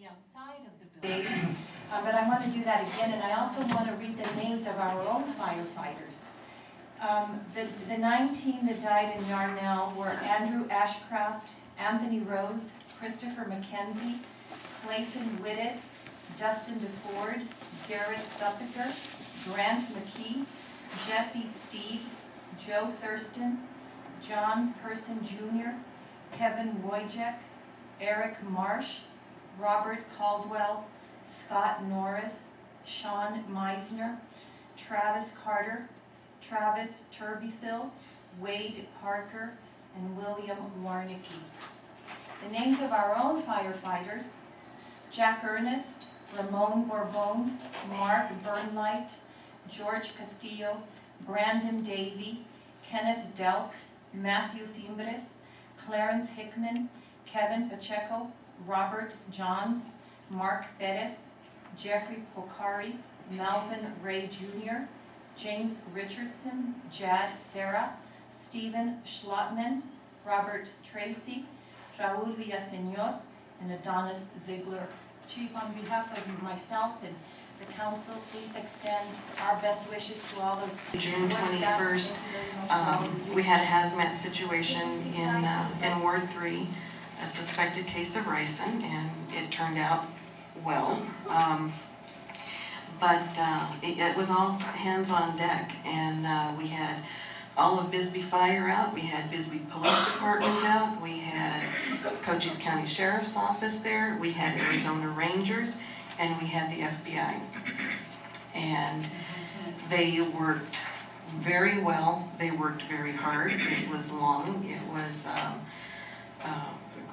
outside of the building, but I want to do that again, and I also want to read the names of our own firefighters. The 19 that died in Yarnell were Andrew Ashcraft, Anthony Rose, Christopher McKenzie, Clayton Whitted, Dustin DeFord, Garrett Suppiker, Grant McKee, Jesse Steed, Joe Thurston, John Person Jr., Kevin Wojcik, Eric Marsh, Robert Caldwell, Scott Norris, Sean Meisner, Travis Carter, Travis Turbyfield, Wade Parker, and William Warnicki. The names of our own firefighters: Jack Ernest, Ramon Bourbon, Mark Burnlight, George Castillo, Brandon Davey, Kenneth Delk, Matthew Fimbres, Clarence Hickman, Kevin Pacheco, Robert Johns, Mark Bettis, Jeffrey Pocari, Melvin Ray Jr., James Richardson, Jad Serra, Stephen Schlotman, Robert Tracy, Raul Villaseñor, and Adonis Ziegler. Chief, on behalf of myself and the council, please extend our best wishes to all of June 21st, we had a hazmat situation in Ward 3, a suspected case of ricin, and it turned out well. It was all hands on deck, and we had all of Bisbee Fire out, we had Bisbee Police Department out, we had Cochise County Sheriff's Office there, we had Arizona Rangers, and we had the FBI. And they worked very well, they worked very hard, it was long, it was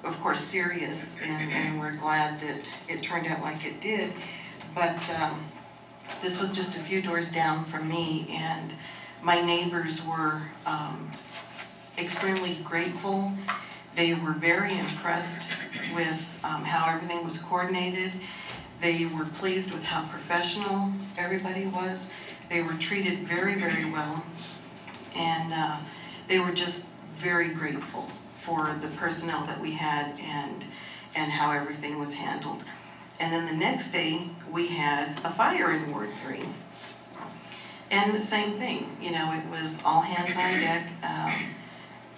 of course serious, and we're glad that it turned out like it did. But this was just a few doors down from me, and my neighbors were extremely grateful. They were very impressed with how everything was coordinated. They were pleased with how professional everybody was. They were treated very, very well, and they were just very grateful for the personnel that we had and how everything was handled. And then the next day, we had a fire in Ward 3. And the same thing, you know, it was all hands on deck.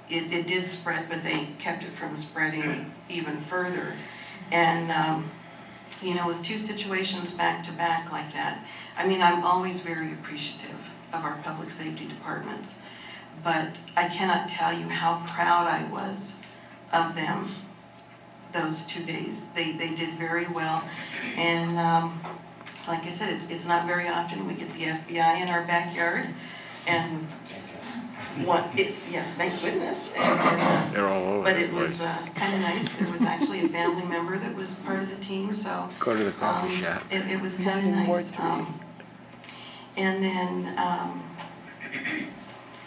It did spread, but they kept it from spreading even further. And, you know, with two situations back to back like that, I mean, I'm always very appreciative of our public safety departments, but I cannot tell you how proud I was of them those 2 days. They did very well, and like I said, it's not very often we get the FBI in our backyard, and yes, thank goodness. They're all over. But it was kind of nice. There was actually a family member that was part of the team, so Go to the coffee shop. It was kind of nice. And then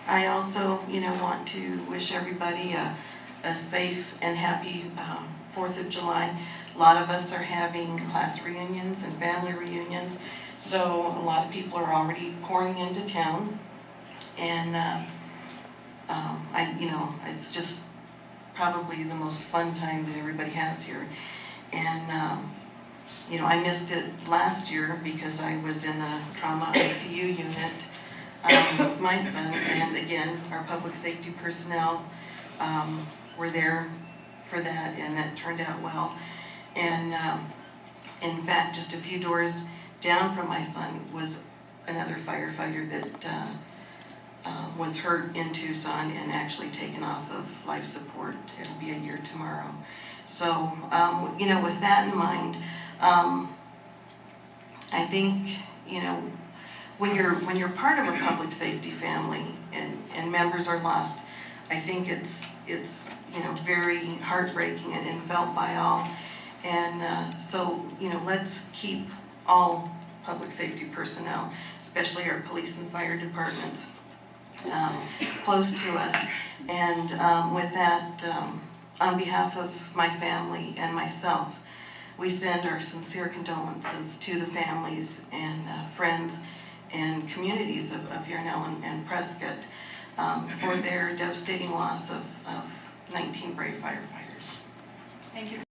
I also, you know, want to wish everybody a safe and happy 4th of July. A lot of us are having class reunions and family reunions, so a lot of people are already pouring into town, and you know, it's just probably the most fun time that everybody has here. And you know, I missed it last year because I was in a trauma ICU unit with my son, and again, our public safety personnel were there for that, and that turned out well. And in fact, just a few doors down from my son was another firefighter that was hurt in Tucson and actually taken off of life support. It'll be a year tomorrow. So, you know, with that in mind, I think, you know, when you're part of a public safety family and members are lost, I think it's you know, very heartbreaking and felt by all. And so, you know, let's keep all public safety personnel, especially our police and fire departments, close to us. And with that, on behalf of my family and myself, we send our sincere condolences to the families and friends and communities of Yarnell and Prescott for their devastating loss of 19 brave firefighters. Thank you.